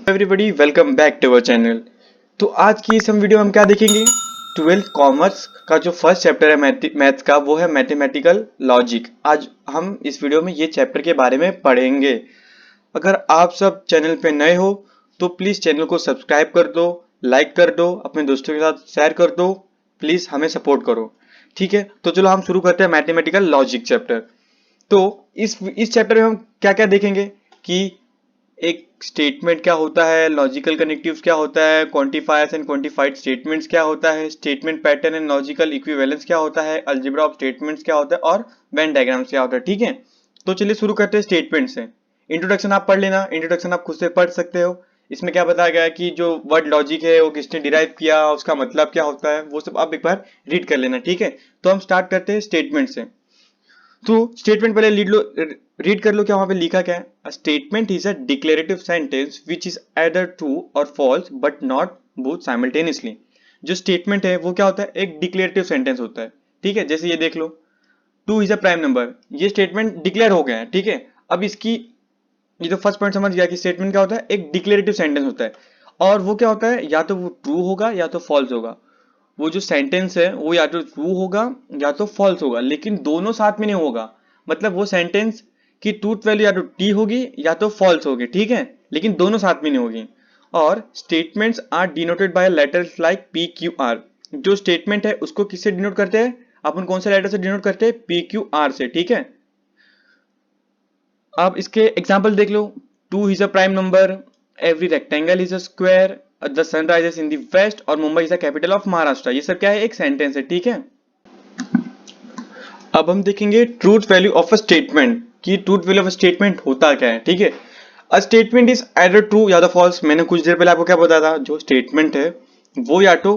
Everybody welcome back to our channel. तो आज की इस हम वीडियो में हम क्या देखेंगे, 12th कॉमर्स का जो फर्स्ट चैप्टर है मैथ्स का वो है मैथमेटिकल लॉजिक। आज हम इस वीडियो में ये चैप्टर के बारे में पढ़ेंगे। अगर आप सब चैनल पे नए हो तो प्लीज़ चैनल को सब्सक्राइब कर दो, लाइक कर दो, अपने दोस्तों के साथ शेयर कर दो, प्लीज़ हमें सपोर्ट करो। ठीक है, तो चलो हम शुरू करते हैं मैथमेटिकल लॉजिक चैप्टर। तो इस चैप्टर में हम क्या क्या देखेंगे कि एक स्टेटमेंट क्या होता है, लॉजिकल कनेक्टिव्स क्या होता है, क्वांटिफायर्स एंड क्वांटिफाइड स्टेटमेंट्स क्या होता है, statement pattern and logical equivalence क्या होता है, अलजेब्रा ऑफ स्टेटमेंट्स क्या होता है और वेन डायग्राम्स क्या होता है। ठीक है, तो चलिए शुरू करते हैं स्टेटमेंट से। इंट्रोडक्शन आप पढ़ लेना, इंट्रोडक्शन आप खुद से पढ़ सकते हो। इसमें क्या बताया गया है कि जो वर्ड लॉजिक है वो किसने डिराइव किया, उसका मतलब क्या होता है, वो सब आप एक बार रीड कर लेना। ठीक है, तो हम स्टार्ट करते हैं स्टेटमेंट से। तो स्टेटमेंट पहले रीड कर लो क्या वहां पे लिखा क्या है। A statement is a declarative sentence which is either true or false but not both simultaneously. जो स्टेटमेंट है वो क्या होता है, एक डिक्लेरेटिव सेंटेंस होता है। ठीक है, जैसे ये देख लो, two is a prime number, ये स्टेटमेंट डिक्लेयर हो गया है। ठीक है, अब इसकी ये तो फर्स्ट पॉइंट समझ गया कि स्टेटमेंट क्या होता है, एक डिक्लेरेटिव सेंटेंस होता है। और वो क्या होता है, या तो वो ट्रू होगा या तो फॉल्स होगा। वो जो सेंटेंस है वो या तो ट्रू होगा या तो फॉल्स होगा, लेकिन दोनों साथ में नहीं होगा। मतलब वो सेंटेंस की ट्रूथ वैल्यू या तो टी होगी या तो फॉल्स होगी। ठीक है, लेकिन दोनों साथ में नहीं होगी। और statements are denoted by letters like P Q R. जो स्टेटमेंट है उसको किससे डिनोट करते हैं, अपन कौन से लेटर से डिनोट करते हैं, पी क्यू आर से। ठीक है, अब इसके एग्जाम्पल देख लो। Two is a prime number, every rectangle is a square, the sun rises in the west और Mumbai is the capital of Maharashtra. ये सब क्या है, एक सेंटेंस है। ठीक है, अब हम देखेंगे truth value of a statement कि truth value of a statement होता क्या है। ठीक है, a statement is either true या तो फॉल्स। मैंने कुछ देर पहले आपको क्या बताया था, जो स्टेटमेंट है वो या तो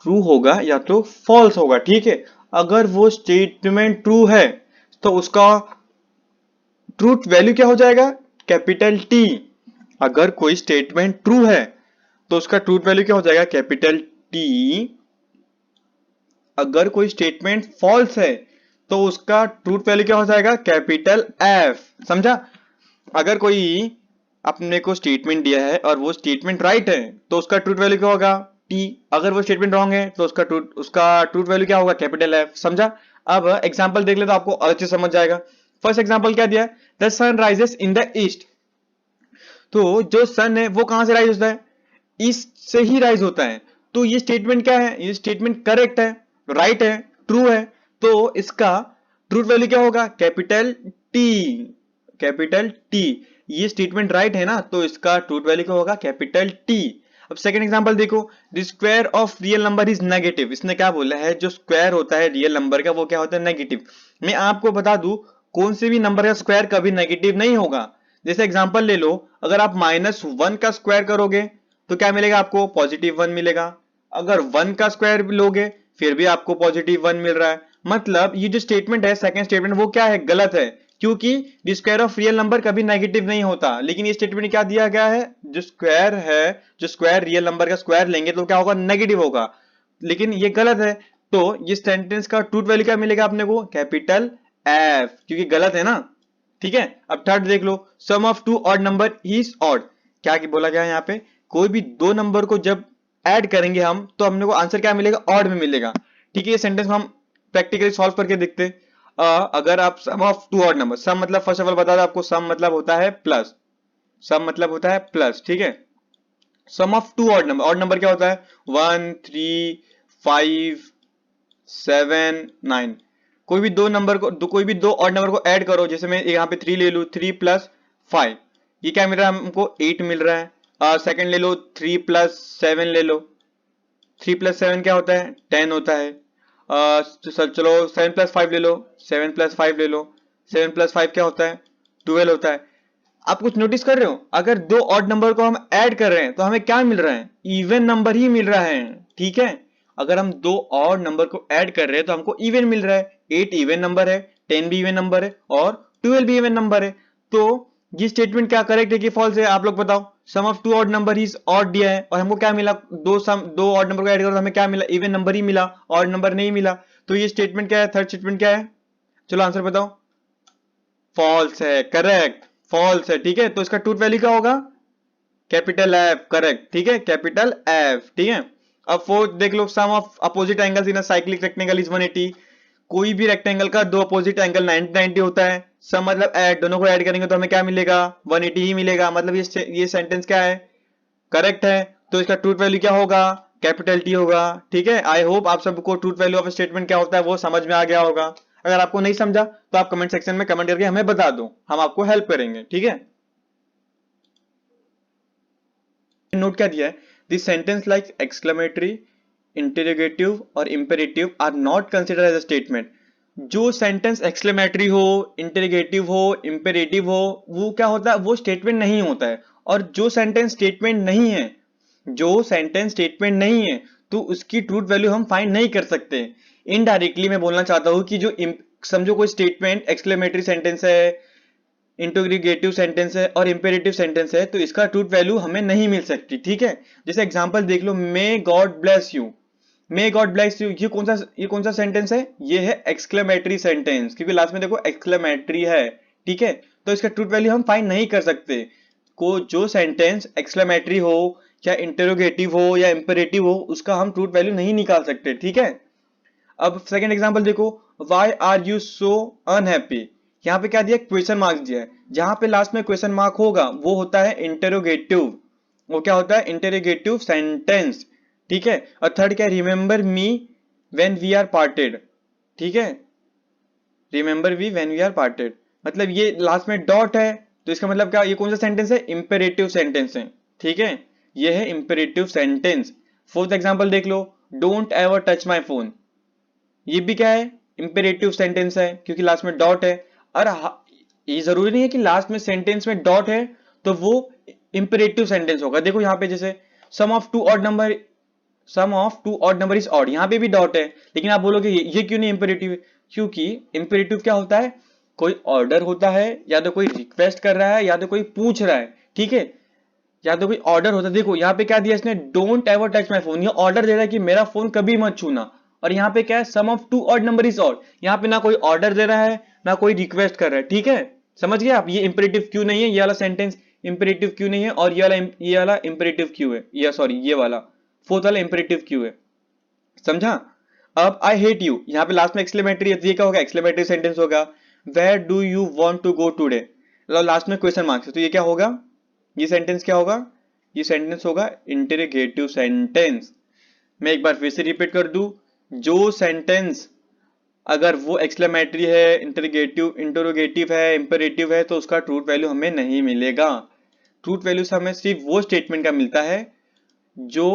ट्रू होगा या तो फॉल्स होगा। ठीक है, अगर वो स्टेटमेंट ट्रू है तो उसका ट्रूथ वैल्यू क्या हो जाएगा, कैपिटल टी। अगर कोई स्टेटमेंट ट्रू है तो उसका ट्रूथ वैल्यू क्या हो जाएगा, कैपिटल टी। अगर कोई स्टेटमेंट फॉल्स है तो उसका ट्रूथ वैल्यू क्या हो जाएगा, कैपिटल एफ। समझा। अगर कोई अपने को स्टेटमेंट दिया है और वो स्टेटमेंट राइट है तो उसका ट्रूथ वैल्यू क्या होगा, टी। अगर वो स्टेटमेंट रॉन्ग है तो उसका ट्रूथ वैल्यू क्या होगा, कैपिटल एफ। समझा। अब एग्जांपल देख ले तो आपको और अच्छे समझ जाएगा। फर्स्ट एग्जांपल क्या दिया है, the sun rises in the east. तो जो सन है वो कहां से राइज होता है, ईस्ट से ही राइज होता है। तो ये स्टेटमेंट क्या है, ये स्टेटमेंट करेक्ट है, राइट है, ट्रू है। तो इसका ट्रूथ वैल्यू क्या होगा, कैपिटल टी। कैपिटल टी, ये स्टेटमेंट राइट है ना, तो इसका ट्रूथ वैल्यू क्या होगा, कैपिटल टी। अब सेकंड एग्जांपल देखो, the square of real number is negative. इसने क्या बोला है, जो स्क्वायर होता है रियल नंबर का वो क्या होता है, नेगेटिव। मैं आपको बता दूं, कौन से भी नंबर का स्क्वायर कभी नेगेटिव नहीं होगा। जैसे एग्जांपल ले लो, अगर आप -1 का स्क्वायर करोगे तो क्या मिलेगा आपको, +1 मिलेगा। अगर 1 का स्क्वायर लोगे फिर भी आपको +1 मिल रहा है। मतलब ये जो स्टेटमेंट है, सेकंड स्टेटमेंट, वो क्या है, गलत है। क्योंकि the square of real number कभी नेगेटिव नहीं होता। लेकिन ये स्टेटमेंट क्या दिया गया है, जो स्क्वायर है, जो स्क्वायर रियल नंबर का स्क्वायर लेंगे तो क्या होगा, नेगेटिव होगा। लेकिन ये गलत है। तो ये सेंटेंस का ट्रूथ वैल्यू क्या मिलेगा अपने को, कैपिटल एफ, क्योंकि गलत है ना। ठीक है, अब थर्ड देख लो, sum of two odd number is odd. क्या बोला गया है यहाँ पे, कोई भी दो नंबर को जब ऐड करेंगे हम तो हमने को आंसर क्या मिलेगा, ऑड में मिलेगा। ठीक है, ये सेंटेंस हम प्रैक्टिकली सॉल्व करके देखते हैं। अगर आप सम ऑफ टू ऑड नंबर, सम मतलब फर्स्ट ऑफ ऑल बता दो आपको, सम मतलब होता है प्लस। सम मतलब होता है प्लस। ठीक है, sum of two odd number क्या होता है, 1 3 5 7 9। कोई भी दो नंबर को कोई भी दो ऑड नंबर को ऐड करो, जैसे मैं यहाँ पे 3 ले लू, 3 + 5, ये क्या मिल रहा है हमको, 8 मिल रहा है। सेकंड ले लो, 3 + 7 ले लो, 3 + 7 क्या होता है, 10 होता है। तो सर चलो 7 + 5 ले लो, 7 + 5 ले लो, 7 + 5 क्या होता है, 12 होता है। आप कुछ नोटिस कर रहे हो, अगर दो ऑड नंबर को हम ऐड कर रहे हैं तो हमें क्या मिल रहा है, इवन नंबर ही मिल रहा है। ठीक है, अगर हम दो ऑड नंबर को ऐड कर रहे हैं तो हमको इवन मिल रहा है। 8 इवन नंबर है, 10 भी इवन नंबर है और 12 भी इवन नंबर है। तो ये स्टेटमेंट क्या करेक्ट है कि फॉल्स है, आप लोग बताओ। Sum of two odd number is odd दिया है और हमको क्या मिला, दो ऑड नंबर को ऐड करो तो हमें क्या मिला, इवन नंबर ही मिला, ऑड नंबर नहीं मिला। तो ये स्टेटमेंट क्या है, थर्ड स्टेटमेंट क्या है, चलो आंसर बताओ। फॉल्स है, करेक्ट, फॉल्स है। ठीक है, तो इसका ट्रूथ वैल्यू क्या होगा, कैपिटल एफ, करेक्ट, ठीक है, कैपिटल एफ, ठीक है। अब फोर्थ देख लो, sum of opposite angles in a cyclic rectangle is 180। कोई भी रेक्टेंगल का दो अपोजिट एंगल 90 90 होता है। सम मतलब ऐड, दोनों को ऐड करेंगे तो हमें क्या मिलेगा, 180 ही मिलेगा। मतलब ये सेंटेंस क्या है, करेक्ट है। तो इसका ट्रूथ वैल्यू क्या होगा, कैपिटल टी होगा, ठीक है। आई होप आप सबको ट्रूथ वैल्यू ऑफ स्टेटमेंट क्या होता है वो समझ में आ गया होगा। अगर आपको नहीं समझा तो आप कमेंट सेक्शन में कमेंट करके हमें बता दो, हम आपको हेल्प करेंगे, ठीक है। नोट क्या दिया है, this sentence like exclamatory, interrogative और imperative are not considered as a statement. जो सेंटेंस एक्सक्लेमेटरी हो, इंटेरोगेटिव हो, इंपेरेटिव हो, वो क्या होता है, वो स्टेटमेंट नहीं होता है। और जो सेंटेंस स्टेटमेंट नहीं है, जो सेंटेंस स्टेटमेंट नहीं है, तो उसकी ट्रूथ वैल्यू हम फाइंड नहीं कर सकते। इनडायरेक्टली मैं बोलना चाहता हूं कि जो समझो कोई स्टेटमेंट एक्सक्लेमेटरी सेंटेंस है, इंटरोगेटिव सेंटेंस है और इंपेरेटिव सेंटेंस है, तो इसका ट्रूथ वैल्यू हमें नहीं मिल सकती, ठीक है। जैसे एग्जांपल देख लो, may God bless you, may God bless you, ये कौन सा सेंटेंस है, ये है एक्सक्लेमेटरी सेंटेंस, क्योंकि लास्ट में देखो एक्सक्लेमेटरी है, ठीक है। तो इसका ट्रूथ वैल्यू हम फाइंड नहीं कर सकते। को जो सेंटेंस एक्सक्लेमेटरी हो या इंटरोगेटिव हो या इंपेरेटिव हो, उसका हम ट्रूथ वैल्यू नहीं निकाल सकते, ठीक है। अब सेकंड एग्जांपल देखो, why are you so unhappy. यहाँ पे क्या दिया, क्वेश्चन मार्क्स दिया है। जहां पे लास्ट में क्वेश्चन मार्क होगा वो होता है इंटरोगेटिव, वो क्या होता है, इंटरोगेटिव सेंटेंस, ठीक है। और थर्ड क्या है, remember me when we are parted, ठीक है, remember we when we are parted. मतलब ये लास्ट में डॉट है, तो इसका मतलब क्या, ये कौन सा सेंटेंस है, इंपेरेटिव सेंटेंस है, ठीक है, ये है इंपेरेटिव सेंटेंस। फोर्थ एग्जांपल देख लो, don't ever touch my phone, ये भी क्या है, इंपेरेटिव सेंटेंस है, क्योंकि लास्ट में डॉट है। और ये जरूरी नहीं है कि लास्ट में सेंटेंस में डॉट है तो वो इंपेरेटिव सेंटेंस होगा। देखो यहाँ पे जैसे sum of two odd number, sum of two odd number is odd, यहाँ पे भी डॉट है, लेकिन आप बोलोगे ये क्यों नहीं इंपेरेटिव, क्योंकि इंपेरेटिव क्या होता है, कोई ऑर्डर होता है, या तो कोई रिक्वेस्ट कर रहा है, या तो कोई पूछ रहा है, ठीक है, या तो कोई ऑर्डर होता है। देखो यहाँ पे क्या दिया इसने, don't ever touch my phone, ये ऑर्डर दे रहा है कि मेरा फोन कभी मत छूना। और यहाँ पे क्या है, sum of two odd number is odd, यहाँ पे ना कोई ऑर्डर दे रहा है ना कोई रिक्वेस्ट कर रहा है, ठीक है। समझ गए आप, ये इंपेरेटिव क्यों नहीं है, ये वाला सेंटेंस इंपेरेटिव क्यों नहीं है, और ये वाला इंपेरेटिव क्यों है, ये सॉरी ये वाला फोर्थ वाला इंपेरेटिव क्यों है, समझा। अब आई हेट यू, यहाँ पे लास्ट में एक्सक्लेमेटरी है, तो ये क्या होगा, एक्सक्लेमेटरी सेंटेंस होगा। Where do you want to go today, last में क्वेश्चन मार्क्स है, तो ये क्या होगा, ये सेंटेंस क्या होगा, ये सेंटेंस होगा इंटरोगेटिव सेंटेंस। मैं एक बार फिर से रिपीट कर दूं, जो सेंटेंस अगर वो एक्सक्लेमेटरी है, इंटरोगेटिव है, इंपेरेटिव है, तो उसका ट्रूथ वैल्यू हमें नहीं मिलेगा। ट्रूथ वैल्यू हमें सिर्फ वो स्टेटमेंट का मिलता है जो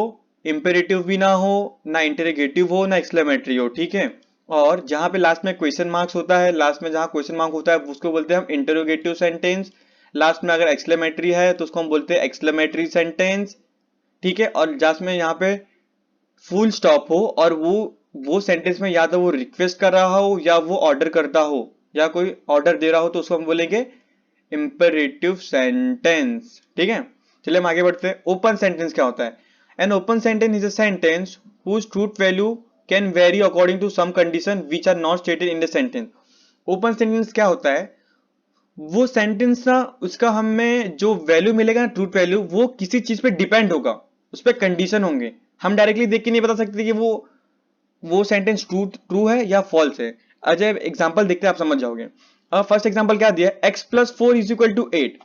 इंपेरेटिव भी ना हो, ना इंटरोगेटिव हो, ना एक्सक्लेमेटरी हो, ठीक है। और जहां पे लास्ट में क्वेश्चन मार्क्स होता है, लास्ट में जहां क्वेश्चन मार्क होता है उसको बोलते हैं हम इंटरोगेटिव सेंटेंस। लास्ट में अगर एक्सक्लेमेटरी है तो उसको हम बोलते हैं एक्सक्लेमेटरी सेंटेंस, ठीक है। और लास्ट में यहाँ पे फुल स्टॉप हो और वो सेंटेंस में या तो वो रिक्वेस्ट कर रहा हो या वो ऑर्डर करता हो या कोई ऑर्डर दे रहा हो, तो उसको हम बोलेंगे इंपेरेटिव सेंटेंस, ठीक है। चलिए हम आगे बढ़ते हैं। ओपन सेंटेंस क्या होता है, an open sentence is a sentence whose truth value can vary according to some condition which are not stated in the sentence. Open sentence क्या होता है, वो सेंटेंस ना उसका हमें जो वैल्यू मिलेगा ना, ट्रूथ वैल्यू, वो किसी चीज पे डिपेंड होगा, उस पर कंडीशन होंगे। हम डायरेक्टली देख के नहीं बता सकते कि वो सेंटेंस ट्रू है या फॉल्स है। अजय एग्जांपल देखते हैं, आप समझ जाओगे। अब फर्स्ट एग्जांपल क्या दिया है, x plus four is equal to 8।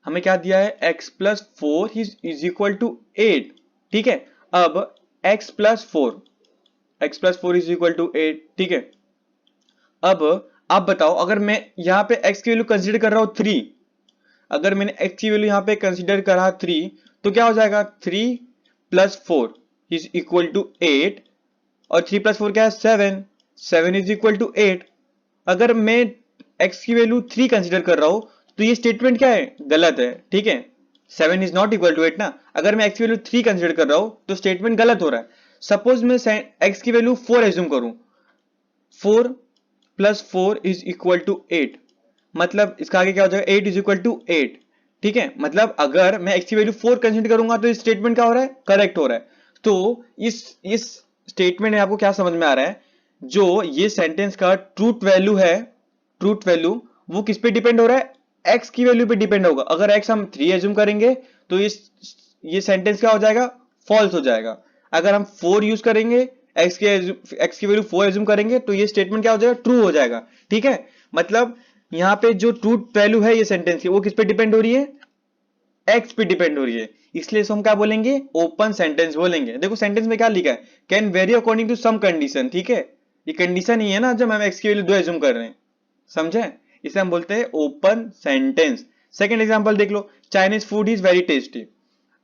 हमें क्या दिया है, x plus four is equal to 8, ठीक है। अब x plus four is equal to 8, ठीक है। अब आप बताओ, अगर मैं यहाँ पे x की वैल्यू कंसीडर कर रहा हूं 3, अगर मैंने x की वैल्यू यहाँ पे कंसीडर करा 3, तो क्या हो जाएगा, 3 plus four is equal to 8, और 3 प्लस फोर क्या है, 7, 7 इज इक्वल टू 8। अगर मैं x की वैल्यू 3 कंसीडर कर रहा हूं तो ये स्टेटमेंट क्या है, गलत है, ठीक है। 7 इज नॉट इक्वल टू 8 ना, अगर मैं x की वैल्यू 3 कंसीडर कर रहा हूं तो स्टेटमेंट गलत हो रहा है। सपोज मैं x की वैल्यू 4 एज्यूम करूं, 4 plus four is equal to 8, मतलब इसका आगे क्या हो जाएगा, 8 इज इक्वल टू 8, ठीक है। मतलब अगर मैं x की वैल्यू 4 कंसीडर करूंगा तो इस स्टेटमेंट क्या हो रहा है, करेक्ट हो रहा है। तो इस स्टेटमेंट में आपको क्या समझ में आ रहा है, जो ये सेंटेंस का ट्रूथ वैल्यू है, ट्रूथ वैल्यू वो किस पे डिपेंड हो रहा है, x की वैल्यू पे डिपेंड होगा। अगर x हम 3 एज्यूम करेंगे तो ये सेंटेंस क्या हो जाएगा, फॉल्स हो जाएगा। अगर हम 4 यूज करेंगे, x की वैल्यू 4 एज्यूम करेंगे तो ये स्टेटमेंट क्या हो जाएगा, ट्रू हो जाएगा। ठीक है, मतलब यहाँ पे जो ट्रू वैल्यू है ये सेंटेंस की, वो किस पे डिपेंड हो रही है, x पे डिपेंड हो रही है, इसलिए इसको हम क्या बोलेंगे, ओपन सेंटेंस बोलेंगे। देखो सेंटेंस में क्या लिखा है, can vary according to some condition. ठीक है, ये कंडीशन ही है ना जब हम x की वैल्यू 2 एज्यूम कर रहे हैं, समझे, इसे हम बोलते हैं ओपन सेंटेंस। सेकंड एग्जांपल देख लो, Chinese food is very tasty.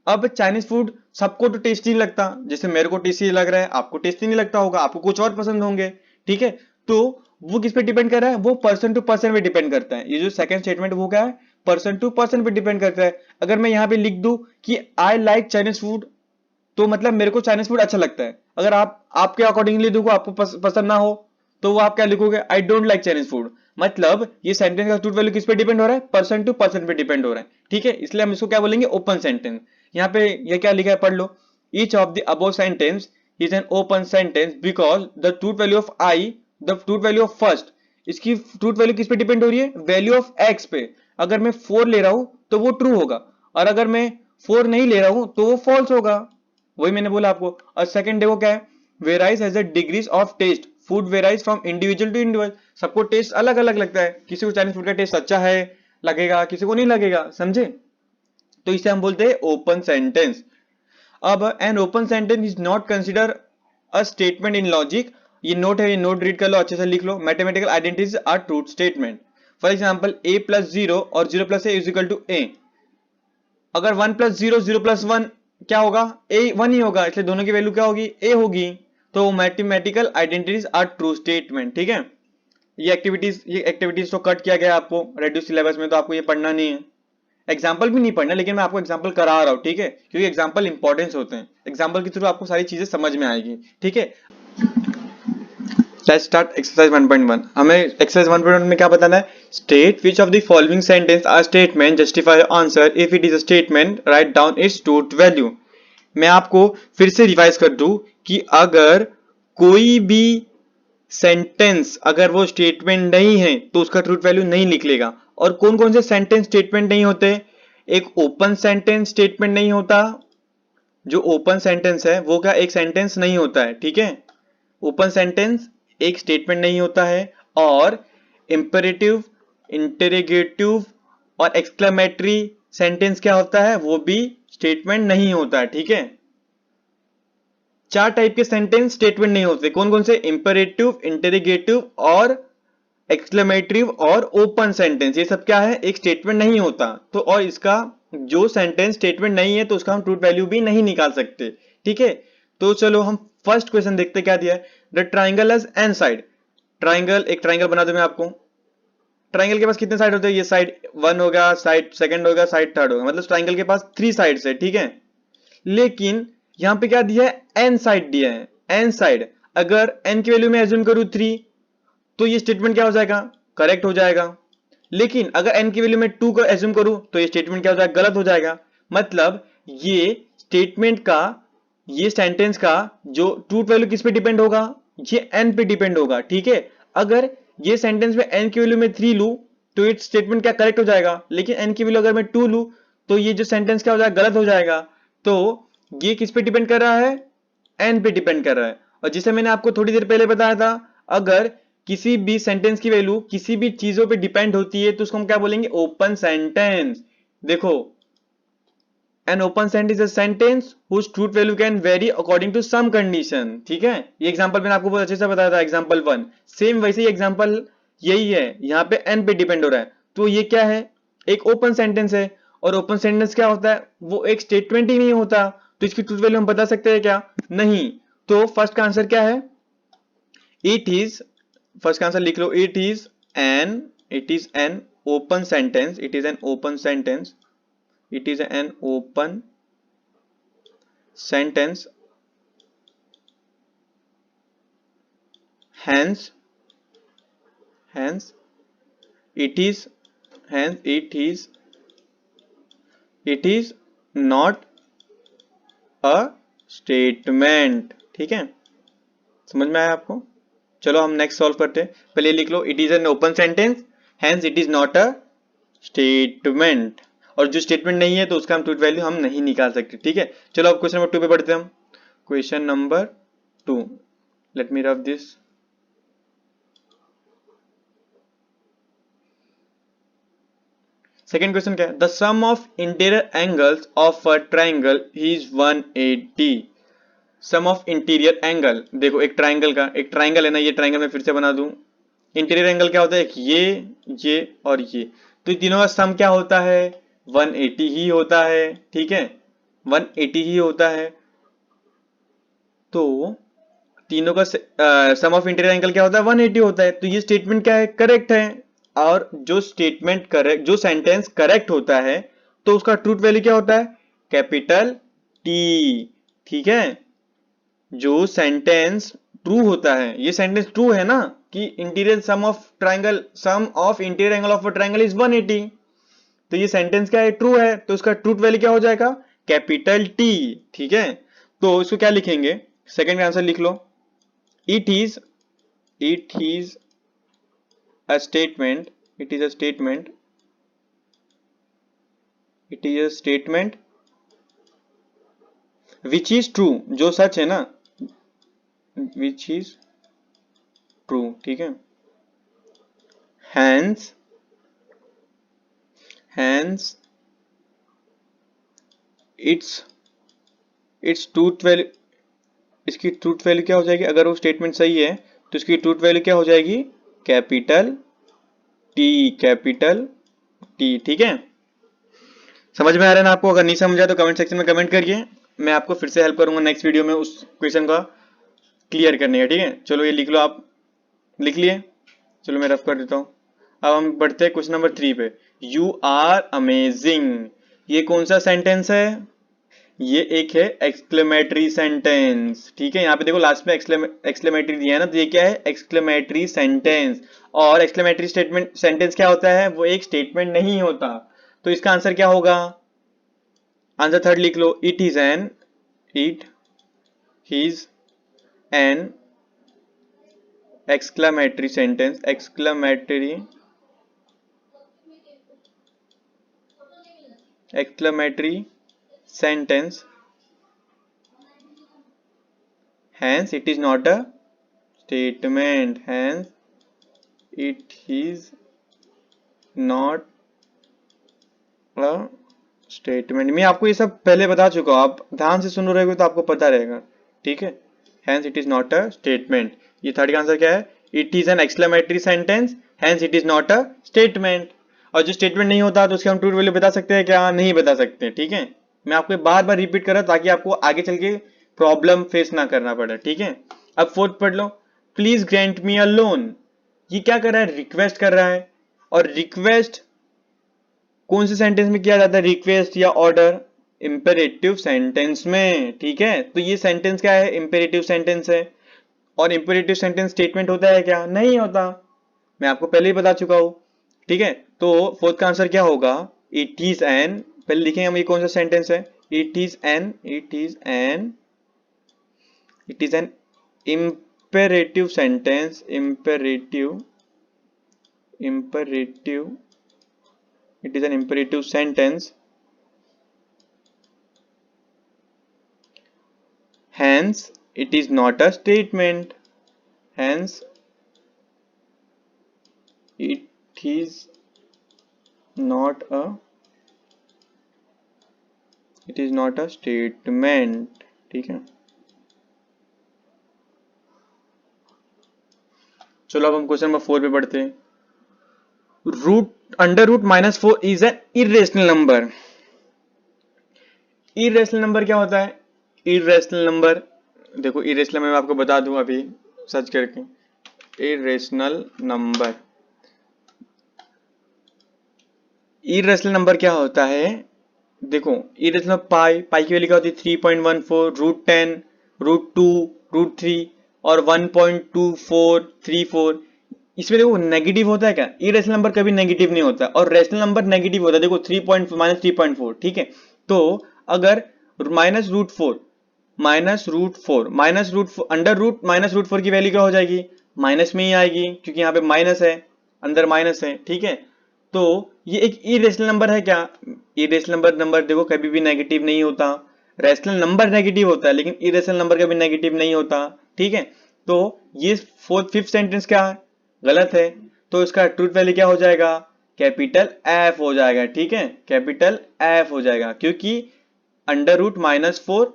अब चाइनीज फूड सबको तो टेस्टी नहीं लगता, जैसे मेरे को टेस्टी लग रहा है, आपको टेस्टी नहीं लगता होगा, आपको कुछ और पसंद होंगे। ठीक है, तो वो किस पे डिपेंड कर रहा है, वो पर्सन टू पर्सन पे डिपेंड करता है। ये जो सेकंड स्टेटमेंट वो क्या है, पर्सन टू पर्सन पे डिपेंड करता है। अगर मैं यहाँ पे लिख दूं कि आई लाइक चाइनीज फूड, तो मतलब मेरे को चाइनीज फूड अच्छा लगता है। अगर आप आपके अकॉर्डिंगली देखो, आपको पसंद ना हो, तो वो आप क्या लिखोगे, I don't like Chinese food. मतलब ये सेंटेंस का ट्रूथ वैल्यू किस पे डिपेंड हो रहा है, पर्सन टू पर्सन पे डिपेंड हो रहा है। ठीक है, इसलिए हम इसको क्या बोलेंगे, ओपन सेंटेंस। यहाँ पे ये क्या लिखा है, पढ़ लो, each of the above sentence is an open sentence because the truth value of I, the truth value of first, इसकी ट्रूथ वैल्यू किस पे डिपेंड हो रही है, वैल्यू ऑफ एक्स पे। अगर मैं 4 ले रहा हूं तो वो ट्रू होगा, और अगर मैं 4 नहीं ले रहा हूं तो वो फॉल्स होगा। वही मैंने बोला आपको। और सेकंड देखो क्या है, varies as a degrees of taste, food varies from individual to individual. सबको टेस्ट अलग अलग लगता है, किसी को चाइनीज फूड का टेस्ट अच्छा है लगेगा, किसी को नहीं लगेगा, समझे, तो इसे हम बोलते हैं ओपन सेंटेंस। अब an open sentence is not consider a statement in logic. ये नोट है, ये नोट रीड कर लो, अच्छे से लिख लो। Mathematical identities are truth statement. For example a plus 0 और 0 plus a is equal to a। अगर 1 प्लस 0 0 प्लस 1 क्या होगा, a 1 ही होगा, इसलिए दोनों की वैल्यू क्या होगी, a होगी। तो mathematical identities are true statement. ठीक है, ये एक्टिविटीज तो कट किया गया आपको रेड्यूस सिलेबस में, तो आपको ये पढ़ना नहीं है, एग्जाम्पल भी नहीं पढ़ना, लेकिन मैं आपको एग्जाम्पल करा रहा हूँ। ठीक है, क्योंकि एग्जाम्पल इंपॉर्टेंस होते हैं, एग्जाम्पल के थ्रू आपको सारी चीजें समझ में आएगी। ठीक है, लेट्स स्टार्ट एक्सरसाइज 1.1। हमें एक्सरसाइज 1.1 में क्या बताना है, state which of the following sentence are statement, justify answer, if it is a statement write down its truth value. मैं आपको फिर से रिवाइज कर दूं कि अगर कोई भी सेंटेंस अगर वो स्टेटमेंट नहीं है तो उसका ट्रूथ वैल्यू नहीं निकलेगा। और कौन कौन से सेंटेंस स्टेटमेंट नहीं होते, एक ओपन सेंटेंस स्टेटमेंट नहीं होता, जो ओपन सेंटेंस है वो क्या एक सेंटेंस नहीं होता है। ठीक है, ओपन सेंटेंस एक स्टेटमेंट नहीं होता है, और इंपेरेटिव, इंटेरोगेटिव और एक्सक्लेमेटरी सेंटेंस क्या होता है, वो भी स्टेटमेंट नहीं होता है। ठीक है, 4 टाइप के सेंटेंस स्टेटमेंट नहीं होते, कौन कौन से, इंपेरेटिव, इंटेरोगेटिव और एक्सक्लेमेटरी और ओपन सेंटेंस, ये सब क्या है, एक स्टेटमेंट नहीं होता। तो और इसका जो सेंटेंस स्टेटमेंट नहीं है तो उसका हम ट्रूथ वैल्यू भी नहीं निकाल सकते। ठीक है, तो चलो हम फर्स्ट क्वेश्चन देखते क्या दिया है, the triangle has an side. Triangle, एक ट्राइंगल बना दूं मैं आपको, ट्राइंगल के पास कितने साइड होते हैं, ये साइड 1 होगा, साइड सेकंड होगा, साइड थर्ड होगा, मतलब ट्राइंगल के पास 3 साइड्स है। ठीक है, लेकिन यहां पे क्या दिया है, एन साइड दिया है, एन साइड। अगर एन की वैल्यू में एज्यूम करूं 3, तो ये स्टेटमेंट क्या हो जाएगा, करेक्ट हो जाएगा। लेकिन अगर एन की वैल्यू में 2 का एज्यूम करूं तो ये स्टेटमेंट क्या हो जाएगा, गलत हो जाएगा। मतलब ये स्टेटमेंट का, ये सेंटेंस का जो ट्रूथ वैल्यू किस पे डिपेंड होगा, ये एन पे डिपेंड होगा। ठीक है, अगर ये सेंटेंस में एन की वैल्यू में 3 लू तो ये स्टेटमेंट क्या करेक्ट हो जाएगा, लेकिन एन की वैल्यू अगर मैं 2 लू तो ये जो सेंटेंस क्या हो जाएगा, गलत हो जाएगा। तो ये किस पे डिपेंड कर रहा है, एन पे डिपेंड कर रहा है। और जिसे मैंने आपको थोड़ी देर पहले बताया था, अगर किसी भी सेंटेंस की वैल्यू किसी भी चीजों पे डिपेंड होती है तो उसको हम क्या बोलेंगे, ओपन सेंटेंस। देखो, N open sentence is a sentence whose truth value can vary according to some condition। ठीक है, ये एग्जांपल मैंने आपको बहुत अच्छे से बताया था, एग्जांपल 1। सेम वैसे ही एग्जांपल यही है, यहाँ पे एन पे डिपेंड हो रहा है, तो ये क्या है, एक ओपन सेंटेंस है। और ओपन सेंटेंस क्या होता है, वो एक स्टेटमेंट ही नहीं होता, तो इसकी ट्रूथ वैल्यू हम बता सकते हैं क्या, नहीं। तो फर्स्ट का आंसर क्या है, इट इज, फर्स्ट का आंसर लिख लो, it is an open sentence, it is an open sentence, it is an open sentence, hence it is, it is not a statement। ठीक है, समझ में आया आपको, चलो हम नेक्स्ट सॉल्व करते हैं। पहले लिख लो, it is an open sentence, hence it is not a statement, और जो स्टेटमेंट नहीं है तो उसका हम ट्रूथ वैल्यू हम नहीं निकाल सकते, ठीक है। चलो अब क्वेश्चन नंबर 2 पे बढ़ते हैं हम। Question number 2, let me rub this. Second question क्या है, the sum of interior angles of a triangle is 180। Sum of interior angle, देखो एक ट्राइंगल है ना, ये ट्राइंगल मैं फिर से बना दूं। इंटीरियर एंगल क्या होता है, एक ये और ये, तो इन तीनों का सम क्या होता है, 180 ही होता है, ठीक है, 180 ही होता है। तो तीनों का सम ऑफ इंटीरियर एंगल क्या होता है, 180 होता है। तो ये स्टेटमेंट क्या है, करेक्ट है। और जो स्टेटमेंट करेक्ट, जो सेंटेंस करेक्ट होता है तो उसका ट्रूथ वैल्यू क्या होता है, कैपिटल टी, ठीक है। जो सेंटेंस ट्रू होता है, ये सेंटेंस ट्रू है ना कि interior sum of triangle, sum of interior angle of a triangle is 180, तो ये सेंटेंस क्या है, ट्रू है, तो उसका ट्रूथ वैल्यू क्या हो जाएगा, कैपिटल टी, ठीक है। तो इसको क्या लिखेंगे, सेकंड का आंसर लिख लो, it is a statement, it is a statement, it is a statement which is true, जो सच है ना, which is true, ठीक है। hence its truth value, इसकी ट्रूथ वैल्यू क्या हो जाएगी, अगर वो स्टेटमेंट सही है तो इसकी ट्रूथ वैल्यू क्या हो जाएगी, कैपिटल टी, ठीक है। समझ में आ रहा है ना आपको, अगर नहीं समझा तो कमेंट सेक्शन में कमेंट करिए, मैं आपको फिर से हेल्प करूंगा नेक्स्ट वीडियो में उस क्वेश्चन का क्लियर करने का, ठीक है। चलो ये लिख लो, आप लिख लिए, चलो मैं रफ कर देता हूँ। अब हम बढ़ते हैं क्वेश्चन नंबर 3 पे, यू आर अमेजिंग, ये कौन सा सेंटेंस है, ये एक है एक्सक्लेमेटरी सेंटेंस, ठीक है। यहाँ पे देखो लास्ट में एक्सक्लेमेटरी दिया है ना, तो ये क्या है, एक्सक्लेमेटरी सेंटेंस। और एक्सक्लेमेटरी स्टेटमेंट सेंटेंस क्या होता है, वो एक स्टेटमेंट नहीं होता, तो इसका आंसर क्या होगा, आंसर थर्ड लिख लो, it is an exclamatory sentence, exclamatory sentence, hence it is not a statement, hence it is not a statement। मैं आपको ये सब पहले बता चुका हूं, आप ध्यान से सुन रहे हो तो आपको पता रहेगा, ठीक है। hence it is not a statement, ये थर्ड का आंसर क्या है, it is an exclamatory sentence, hence it is not a statement। और जो स्टेटमेंट नहीं होता तो उसके हम ट्रूथ वैल्यू बता सकते हैं क्या, नहीं बता सकते, ठीक है। मैं आपको बार बार रिपीट कर रहा हूं ताकि आपको आगे चल के प्रॉब्लम फेस ना करना पड़े, ठीक है। अब फोर्थ पढ़ लो, please grant me a loan, ये क्या कर रहा है, रिक्वेस्ट कर रहा है। और रिक्वेस्ट कौन से सेंटेंस में किया जाता है, रिक्वेस्ट या ऑर्डर, इंपेरेटिव सेंटेंस में, ठीक है। तो ये सेंटेंस क्या है, इंपेरेटिव सेंटेंस है। और इंपेरेटिव सेंटेंस स्टेटमेंट होता है क्या, नहीं होता, मैं आपको पहले ही बता चुका हूं, ठीक है। तो फोर्थ का आंसर क्या होगा, इट इज एन, पहले लिखेंगे हम ये कौन सा सेंटेंस है, it is N imperative sentence, imperative, it is an imperative sentence, hence it is not a statement, hence it is not a statement, ठीक है। चलो अब हम क्वेश्चन नंबर 4 पे बढ़ते हैं, under root -4 is an irrational number. Irrational number क्या होता है, इरेशनल नंबर, देखो इरेशनल मैं आपको बता दूं अभी सर्च करके, इरेशनल नंबर, इरेशनल नंबर क्या होता है, देखो इरेशनल पाई की वैल्यू क्या होती है, 3.14, √10, √2, √3 और 1.2434। इसमें देखो नेगेटिव होता है क्या, इरेशनल नंबर कभी नेगेटिव नहीं होता, और रेशनल नंबर नेगेटिव होता है, देखो -3.4, ठीक है। तो अगर -√4 अंडर रूट -√4 की वैल्यू क्या हो जाएगी, माइनस में ही आएगी, क्योंकि यहाँ पे माइनस है, अंदर माइनस है, ठीक है। तो ये एक इरेशनल नंबर है क्या? इरेशनल नंबर देखो कभी भी नेगेटिव नहीं होता, रैशनल नंबर नेगेटिव होता है लेकिन इरेशनल नंबर कभी नेगेटिव नहीं होता, ठीक है। तो ये फोर्थ फिफ्थ सेंटेंस क्या है? गलत है। तो इसका ट्रूथ वैल्यू क्या हो जाएगा? कैपिटल एफ हो जाएगा, ठीक है, कैपिटल एफ हो जाएगा, क्योंकि अंडर रूट -4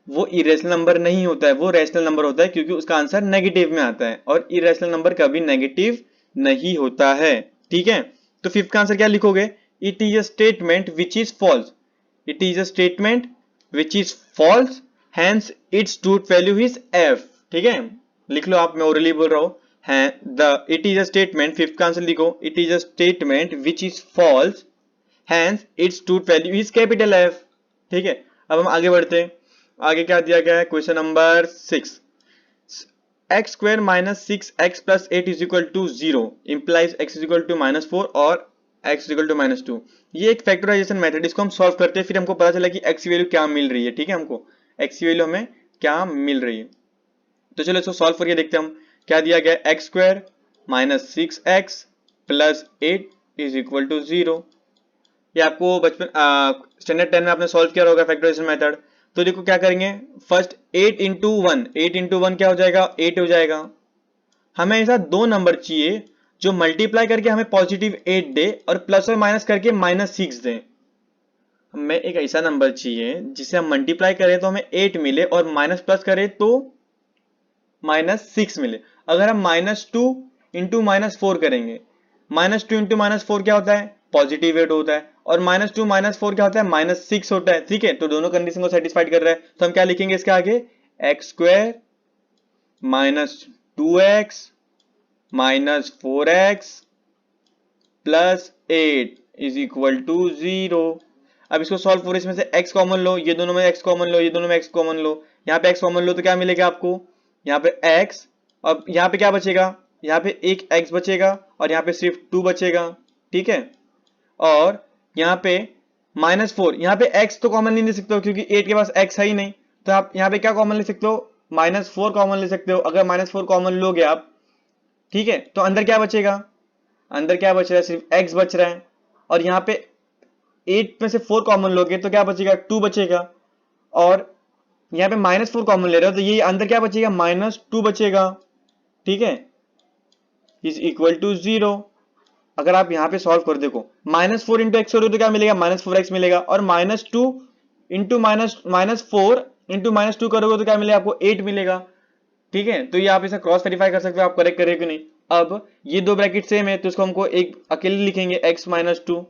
वो इरेशनल नंबर नहीं होता है, वो रैशनल नंबर होता है, क्योंकि उसका आंसर नेगेटिव में आता है और इरेशनल नंबर कभी नेगेटिव नहीं होता है, ठीक है। तो फिफ्थ का आंसर क्या लिखोगे? It is a statement which is false, it is a statement which is false, hence its truth value is F, ठीक है। लिख लो आप, मैं ओरली बोल रहा हूं। है the it is a statement, fifth का आंसर लिखो, it is a statement which is false, hence its truth value is capital F, ठीक है। अब हम आगे बढ़ते हैं। आगे क्या दिया गया है? Question number 6, x square minus 6x plus 8 is equal to 0 implies x is equal to -4 और x इज इक्वल टू -2। ये एक फैक्टराइजेशन मेथड, इसको हम सॉल्व करते हैं, फिर हमको पता चला कि x की वैल्यू क्या मिल रही है, ठीक है, हमको x की वैल्यू हमें क्या मिल रही है। तो चलो इसको सॉल्व करके देखते हैं हम। क्या दिया गया? X square minus 6x plus 8 is equal to 0। ये आपको बचपन स्टैंडर्ड 10 में आपने सॉल्व किया होगा फैक्टराइजेशन मेथड। तो देखो क्या करेंगे, फर्स्ट 8 इंटू 1, 8 इंटू 1 क्या हो जाएगा? 8 हो जाएगा। हमें ऐसा दो नंबर चाहिए जो मल्टीप्लाई करके हमें पॉजिटिव 8 दे और प्लस और माइनस करके -6 दे। हमें एक ऐसा नंबर चाहिए जिसे हम मल्टीप्लाई करें तो हमें 8 मिले और माइनस प्लस करें तो -6 मिले। अगर हम -2 इंटू -4 करेंगे, -2 इंटू -4 क्या होता है? पॉजिटिव 8 होता है, और -2 -4 क्या होता है? -6 होता है, ठीक है। तो दोनों कंडीशन को सेटिस्फाइड कर रहा है, तो हम क्या लिखेंगे इसके आगे? X square -2x -4x plus 8 is equal to 0। अब इसको सॉल्व करो, इसमें से x कॉमन लो, ये दोनों में x कॉमन लो, ये दोनों में x कॉमन लो, यहाँ पे x कॉमन लो तो क्या मिलेगा आपको? यहाँ पे x, अब यहाँ पे क्या बचेगा? यहाँ पे एक x बचेगा और यहाँ पे सिर्फ 2 बचेगा, ठीक है। और यहाँ पे -4, यहाँ पे x तो कॉमन नहीं ले सकते हो क्योंकि 8 के पास x है ही नहीं, तो आप यहाँ पे क्या कॉमन ले सकते हो? -4 कॉमन ले सकते हो। अगर -4 कॉमन लोगे आप, ठीक है, तो अंदर क्या बचेगा? अंदर क्या बच रहा है? सिर्फ x बच रहा है। और यहाँ पे 8 में से 4 कॉमन लोगे तो क्या बचेगा? 2 बचेगा। और यहाँ पे -4 कॉमन ले रहे हो तो ये अंदर क्या बचेगा? -2 बचेगा, ठीक है, इज इक्वल टू 0। अगर आप यहाँ पे सॉल्व कर देखो, -4 इंटू एक्स करोगे तो क्या मिलेगा? -4x मिलेगा, और -2 इंटू -4 इंटू -2 करोगे तो क्या मिलेगा आपको? 8 मिलेगा, ठीक है। तो ये आप इसे क्रॉस वेरीफाई कर सकते हो, आप करेक्ट कर रहे हो कि नहीं। अब ये दो ब्रैकेट सेम है तो इसको हमको एक अकेले लिखेंगे x -2,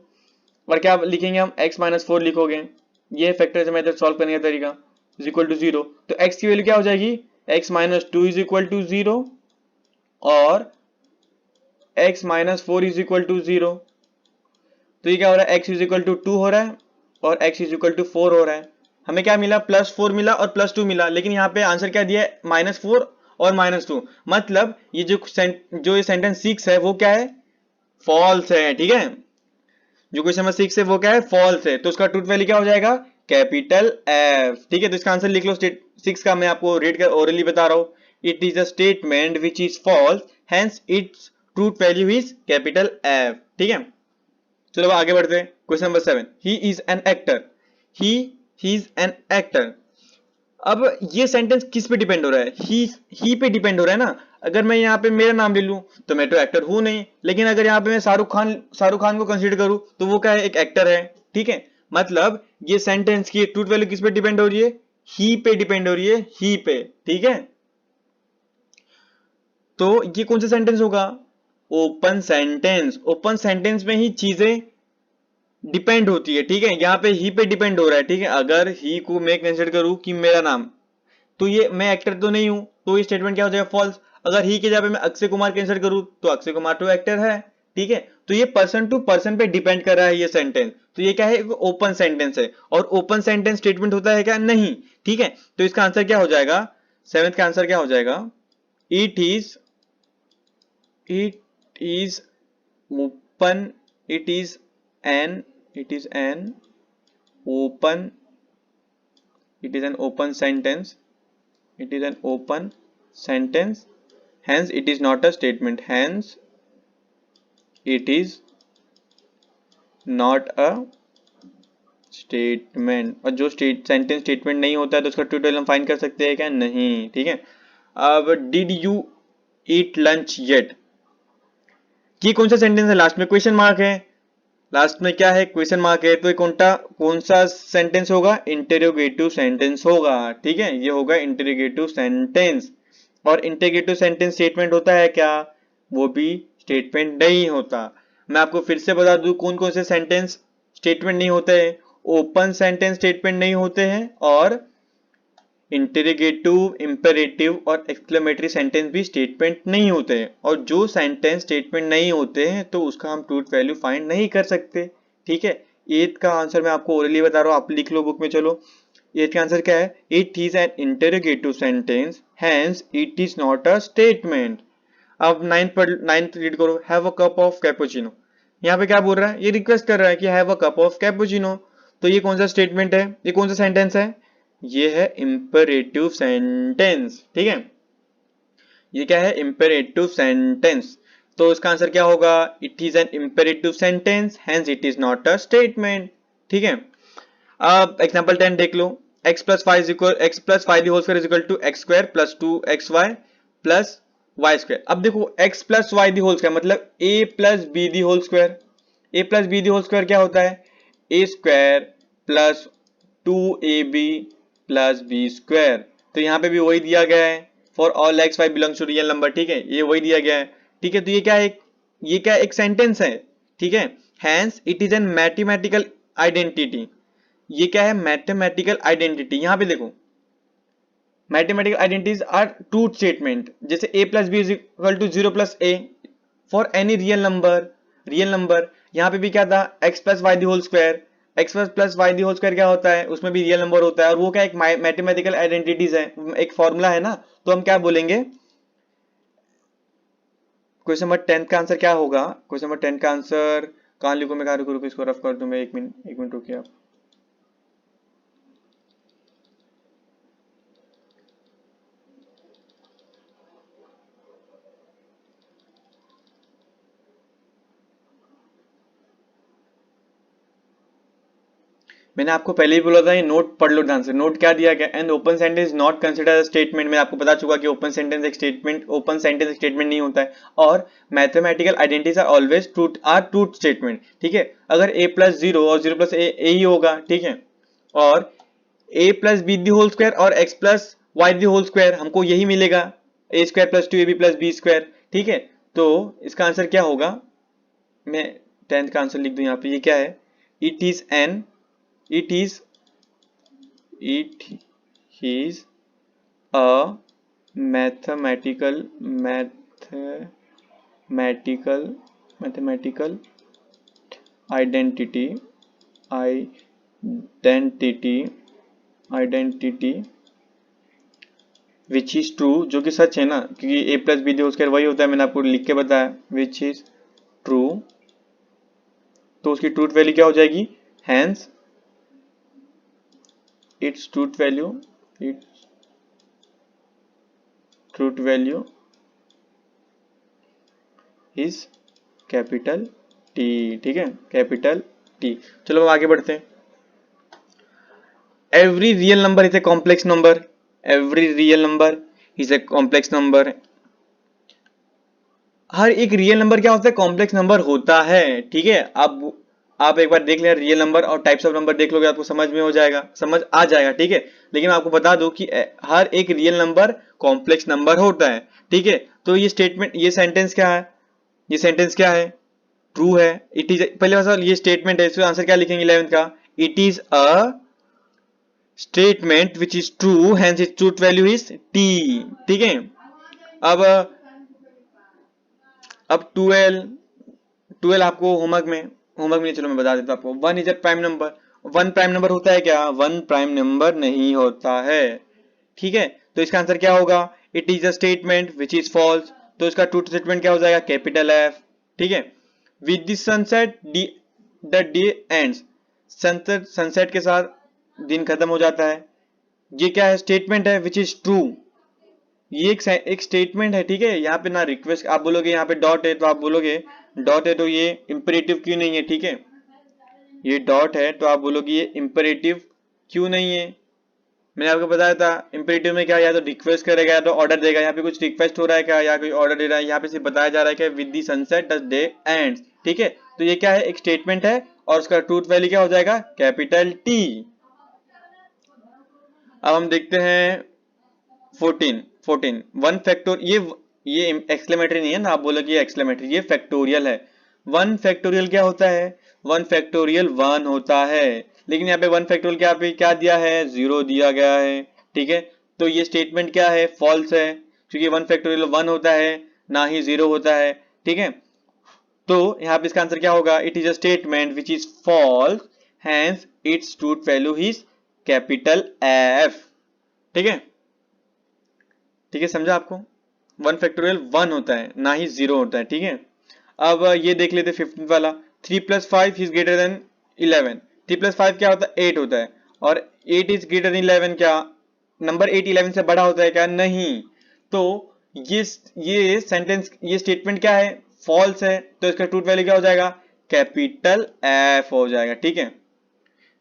और क्या लिखेंगे हम? x -4 लिखोगे। ये फैक्टराइजेशन मेथड सॉल्व करने का तरीका, इज इक्वल टू 0। तो x की वैल्यू क्या हो जाएगी? x -2 इज इक्वल टू 0 और x -4 इज इक्वल टू 0। तो ये क्या हो रहा है? x इज इक्वल टू 2 हो रहा है और x इज इक्वल टू 4 हो रहा है। हमें क्या मिला? +4 मिला और +2 मिला, लेकिन यहाँ पे आंसर क्या दिया है? -4 और -2। मतलब ये जो ये सेंटेंस 6 है वो क्या है? फॉल्स है, ठीक है। जो क्वेश्चन नंबर 6 है वो क्या है? फॉल्स है। तो उसका ट्रूथ वैल्यू क्या हो जाएगा? कैपिटल एफ, ठीक है। तो इसका आंसर लिख लो। स्टेट 6 का मैं आपको रीड कर ओरली बता रहा हूं। It is a statement which is false, hence its truth value is capital F, ठीक है। चलो आगे बढ़ते हैं। Question number 7, he is an actor, he is an actor. अब ये सेंटेंस किस पे डिपेंड हो रहा है? ही पे डिपेंड हो रहा है ना। अगर मैं यहाँ पे मेरा नाम ले लूं तो मैं तो एक्टर हूं नहीं, लेकिन अगर यहाँ पे मैं शाहरुख खान को कंसीडर करूं तो वो क्या है? एक एक्टर है, ठीक है। मतलब ये सेंटेंस की ट्रूथ वैल्यू किस पे डिपेंड हो रही है? ही पे डिपेंड हो रही है, ही पे, ठीक है। तो ये कौन सा सेंटेंस होगा? Open sentence. ओपन सेंटेंस में ही चीजें डिपेंड होती है, ठीक है। यहाँ पे ही पे डिपेंड हो रहा है, ठीक है। अगर ही को मैं कंसीडर करूं कि मेरा नाम, तो ये मैं एक्टर तो नहीं हूं, तो ये स्टेटमेंट क्या हो जाएगा? फॉल्स। अगर ही के जगह पे मैं अक्षय कुमार कैंसिल करूं तो अक्षय कुमार तो एक्टर है, ठीक है। तो ये पर्सन टू पर्सन पे डिपेंड कर रहा है ये सेंटेंस। तो ये क्या है? ओपन सेंटेंस है। और ओपन सेंटेंस स्टेटमेंट होता है क्या? नहीं, ठीक है। तो इसका आंसर क्या हो जाएगा? 7th का आंसर क्या हो जाएगा? It is open, it is N it is an open, it is an open sentence, it is an open sentence, hence it is not a statement, hence it is not a statement. और जो sentence statement नहीं होता है तो उसका truth value हम find कर सकते हैं क्या? नहीं, ठीक है। अब did you eat lunch yet, ये कौन सा सेंटेंस है? लास्ट में क्वेश्चन मार्क है, लास्ट में क्या है? क्वेश्चन मार्क है। तो कौन सा सेंटेंस होगा? इंटेरोगेटिव सेंटेंस होगा, ठीक है, ये होगा इंटेरोगेटिव सेंटेंस। और इंटेरोगेटिव सेंटेंस स्टेटमेंट होता है क्या? वो भी स्टेटमेंट नहीं होता। मैं आपको फिर से बता दूं कौन कौन से सेंटेंस स्टेटमेंट नहीं होते हैं। ओपन सेंटेंस स्टेटमेंट नहीं होते हैं, और इंटेरोगेटिव, इंपेरेटिव और एक्सक्लेमेटरी सेंटेंस भी स्टेटमेंट नहीं होते हैं। और जो सेंटेंस स्टेटमेंट नहीं होते हैं तो उसका हम ट्रूथ वैल्यू फाइंड नहीं कर सकते, ठीक है। एथ का आंसर मैं आपको ओरली बता रहा हूँ, आप लिख लो बुक में। चलो, एथ का आंसर क्या है? It is an interrogative sentence, hence it is not a statement. अब नाइन्थ रीड करो। Have a cup of cappuccino, यहाँ पे क्या बोल रहा है? ये रिक्वेस्ट कर रहा है कि have a cup of cappuccino. तो ये कौन सा स्टेटमेंट है? ये कौन सा सेंटेंस है? ये है इंपेरेटिव सेंटेंस, ठीक है। ये क्या है? Imperative sentence. तो इसका आंसर क्या होगा? It is an imperative sentence, hence it is not a statement, ठीक है। अब एग्जांपल 10 देख लो। x plus five is equal x plus five the whole square is equal to x square plus two x y plus y square. अब देखो x plus y the whole square मतलब a plus b the whole square. a plus b the whole square क्या होता है? a square plus 2ab plus b square. तो यहाँ पे भी वही दिया गया है, for all x y belongs to real number, ठीक है, ये वही दिया गया है, ठीक है। तो ये क्या है? ये क्या एक सेंटेंस है, ठीक है। Hence it is an mathematical identity. ये क्या है? Mathematical identity. यहां पे देखो, mathematical identities are truth statement, जैसे a plus b is equal to 0 plus a for any real number. यहां पे भी क्या था? x plus y the whole square. X plus y the whole square क्या होता है? उसमें भी रियल नंबर होता है, और वो क्या एक मैथमेटिकल आइडेंटिटीज है, एक फॉर्मूला है ना। तो हम क्या बोलेंगे? क्वेश्चन नंबर 10 का आंसर क्या होगा? क्वेश्चन नंबर 10 का आंसर कहां लिखूं मैं? कहां रुको, इसको रफ कर दूं मैं। एक मिनट रुकिए आप। मैंने आपको पहले ही बोला था, ये नोट पढ़ लो ध्यान से। नोट क्या दिया गया? And open sentence not consider statement. मैं आपको बता चुका कि ओपन सेंटेंस एक स्टेटमेंट नहीं होता है। और mathematical identities are always truth statement, ठीक है। अगर a प्लस जीरो और जीरो प्लस ए ही होगा, ठीक है। और a plus b the whole square और x plus y the whole square, हमको यही मिलेगा, a square plus two a b plus b square, ठीक है। तो इसका आंसर क्या होगा? मैं 10th का आंसर लिख दूं यहाँ पे। ये क्या है? It is N it is it is a mathematical mathematical identity identity which is true, जो कि सच है ना, क्योंकि a plus b the square वही होता है, मैंने आपको लिख के बताया, which is true। तो उसकी ट्रूथ वैल्यू क्या हो जाएगी? hence its truth value is capital T, ठीक है, कैपिटल टी। चलो अब आगे बढ़ते हैं। Every real number is a complex number. Every real number is a complex number. हर एक रियल नंबर क्या होता है? कॉम्प्लेक्स नंबर होता है, ठीक है। अब आप एक बार देख लें रियल नंबर और टाइप्स ऑफ नंबर देख लोगे, आपको समझ में हो जाएगा, समझ आ जाएगा, ठीक है। लेकिन मैं आपको बता दूं कि हर एक रियल नंबर कॉम्प्लेक्स नंबर होता है, ठीक है। तो ये स्टेटमेंट, ये सेंटेंस क्या है? ये सेंटेंस क्या है? ट्रू है। इट इज, पहले सवाल ये स्टेटमेंट है, इसका आंसर क्या लिखेंगे 11th का? It is a statement which is true, hence its truth value is T, ठीक है। अब 12 आपको होमवर्क में चलो मैं बता देता हूं आपको। One is a prime number. One prime number होता है क्या? वन प्राइम नंबर नहीं होता है, ठीक है। तो इसका आंसर क्या होगा? It is a statement which is false. तो इसका ट्रूथ स्टेटमेंट क्या हो जाएगा? कैपिटल एफ, ठीक है। With the sunset the day ends. Sunset के साथ दिन खत्म हो जाता है। ये क्या है? स्टेटमेंट है विच इज ट्रू। ये एक स्टेटमेंट है, ठीक है। यहाँ पे ना रिक्वेस्ट आप बोलोगे, यहाँ पे डॉट है तो आप बोलोगे डॉट है तो ये इंपेरेटिव क्यों नहीं है, ठीक है। ये डॉट है तो आप बोलोगे ये इंपेरेटिव क्यों नहीं है। मैंने आपको बताया था इंपेरेटिव में क्या, या तो रिक्वेस्ट करेगा या तो ऑर्डर देगा। यहाँ पे कुछ रिक्वेस्ट हो रहा है क्या, या कोई ऑर्डर दे रहा है। यहाँ पे सिर्फ बताया जा रहा है कि with the sunset the day ends. ठीक है, तो ये क्या है, एक स्टेटमेंट है और उसका ट्रूथ वैल्यू क्या हो जाएगा, कैपिटल टी। अब हम देखते हैं 14 वन फैक्टोर, ये एक्सक्लेमेटरी नहीं है ना, आप बोलोगे ये एक्सक्लेमेटरी, ये फैक्टोरियल है। वन फैक्टोरियल क्या होता है, वन फैक्टोरियल 1 होता है, लेकिन यहाँ पे वन फैक्टोरियल क्या पे क्या दिया है, 0 दिया गया है। ठीक है, तो ये स्टेटमेंट क्या है, फॉल्स है, क्योंकि वन फैक्टोरियल 1 होता है ना ही 0 होता है। ठीक है, तो यहाँ पे इसका आंसर क्या होगा, it is a statement which is false, hence its truth value is capital F. ठीक है, ठीक है, समझा आपको। वन फैक्टोरियल 1 होता है ना ही 0 होता है। ठीक है, अब ये देख लेते 15 वाला, 3 + 5 इज ग्रेटर देन 11। 3 + 5 क्या होता है, 8 होता है, और 8 इज ग्रेटर देन 11, क्या नंबर 8 11 से बड़ा होता है क्या, नहीं। तो ये सेंटेंस, ये स्टेटमेंट क्या है, फॉल्स है, तो इसका ट्रूथ वैल्यू क्या हो जाएगा, कैपिटल एफ हो जाएगा। ठीक है,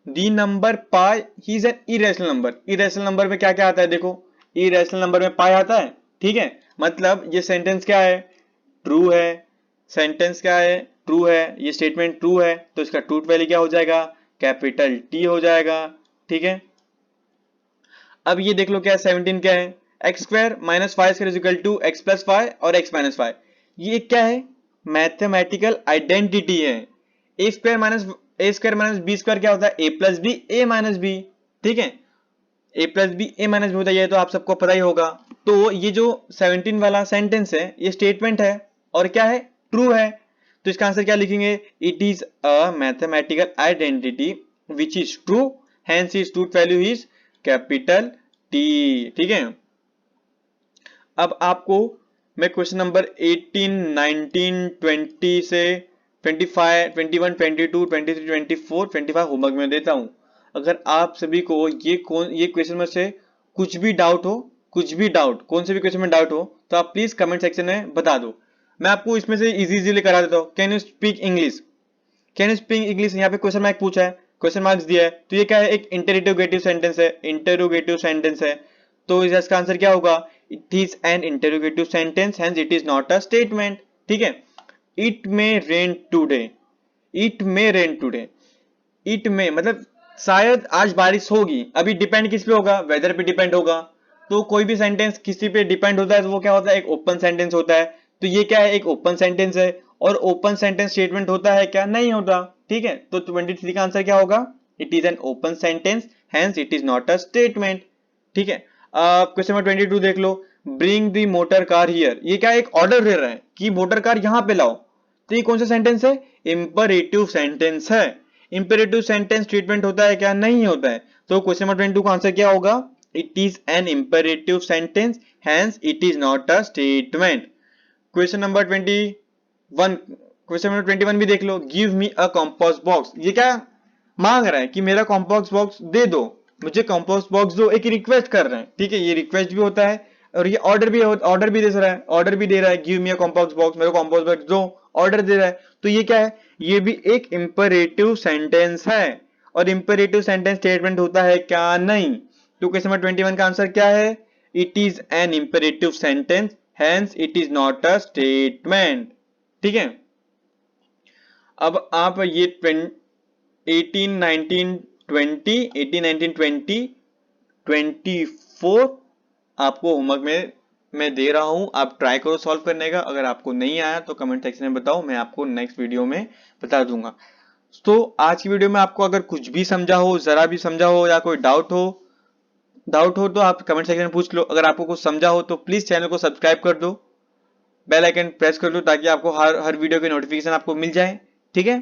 the number pi is an irrational number. Irrational number में क्या क्या आता है, देखो इरेशनल नंबर में पाई आता है। ठीक है, मतलब ये सेंटेंस क्या है, ट्रू है। सेंटेंस क्या है, ट्रू है, ये स्टेटमेंट ट्रू है, तो इसका ट्रूथ वैल्यू क्या हो जाएगा, कैपिटल टी हो जाएगा। ठीक है, अब ये देख लो क्या है, 17 क्या है, x² - 5² is equal to x+5 और x-5। ये क्या है, मैथमेटिकल आइडेंटिटी है। a² - b² क्या होता है, a+b a-b। ठीक है, a+b a-b होता है, ये तो आप सबको पता ही होगा। तो ये जो 17 वाला सेंटेंस है ये स्टेटमेंट है और क्या है, ट्रू है। तो इसका आंसर क्या लिखेंगे, it is a mathematical identity which is true, hence is truth value is capital T. ठीक है, अब आपको मैं क्वेश्चन नंबर 18 19 20 से 25 21 22 23 24 25 होमवर्क में देता हूं। अगर आप सभी को ये क्वेश्चन में से कुछ भी डाउट हो, कुछ भी डाउट, कौन से भी क्वेश्चन में डाउट हो, तो आप प्लीज कमेंट सेक्शन में बता दो। मैं आपको इसमें से इजीली करा देता हूँ। Can you speak English, can you speak English, यहाँ पे क्वेश्चन मार्क पूछा है, क्वेश्चन मार्क्स दिया है, तो ये क्या है, एक इंटरोगेटिव सेंटेंस है, इंटरोगेटिव सेंटेंस है। तो इसका आंसर क्या होगा, it is N interrogative sentence, hence it is not a statement. ठीक है, it may rain today, it may rain today, it में मतलब शायद आज बारिश होगी। अभी डिपेंड किस पे होगा, वेदर पे डिपेंड होगा। तो कोई भी सेंटेंस किसी पे डिपेंड होता है तो वो क्या होता है, एक ओपन सेंटेंस होता है। तो ये क्या है, एक ओपन सेंटेंस है, और ओपन सेंटेंस स्टेटमेंट होता है क्या, नहीं होता। ठीक है, तो 23 का आंसर क्या होगा, it is an open sentence, hence it is not a statement. ठीक है, क्वेश्चन नंबर 22 देख लो, bring the motor car here, ये क्या एक ऑर्डर दे रहा है कि मोटर कार यहां पे लाओ। तो ये कौन सा सेंटेंस है, इंपरेटिव सेंटेंस है। इंपेरेटिव सेंटेंस स्टेटमेंट होता है क्या, नहीं होता है। तो क्वेश्चन नंबर 22 का आंसर क्या होगा, it is an imperative sentence, hence it is not a statement. Question number 21, question number 21 भी देख लो, give me a compost box, ये क्या मांग रहा है कि मेरा कंपोस्ट बॉक्स दे दो, मुझे कंपोस्ट बॉक्स दो, एक रिक्वेस्ट कर रहे हैं। ठीक है, ये रिक्वेस्ट भी होता है और ये ऑर्डर भी दे रहा है, ऑर्डर भी दे रहा है, give me a compost box, मेरे को कंपोस्ट बॉक्स दो, ऑर्डर दे रहा है। तो ये क्या है, ये भी एक इंपेरेटिव सेंटेंस है, और इंपेरेटिव सेंटेंस स्टेटमेंट होता है क्या, नहीं। तो क्वेश्चन नंबर 21 का आंसर क्या है, it is an imperative sentence, hence it is not a statement. ठीक है, अब आप ये 18 19 20 18 19 20 24 आपको होमवर्क में मैं दे रहा हूं, आप ट्राई करो सॉल्व करने का। अगर आपको नहीं आया तो कमेंट सेक्शन में बताओ, मैं आपको नेक्स्ट वीडियो में बता दूंगा। तो आज की वीडियो में आपको अगर कुछ भी समझा हो, जरा भी समझा हो, या कोई डाउट हो तो आप कमेंट सेक्शन में पूछ लो। अगर आपको कुछ समझा हो तो प्लीज चैनल को सब्सक्राइब कर दो, बेल आइकन प्रेस कर दो, ताकि आपको हर वीडियो की नोटिफिकेशन आपको मिल जाए। ठीक है,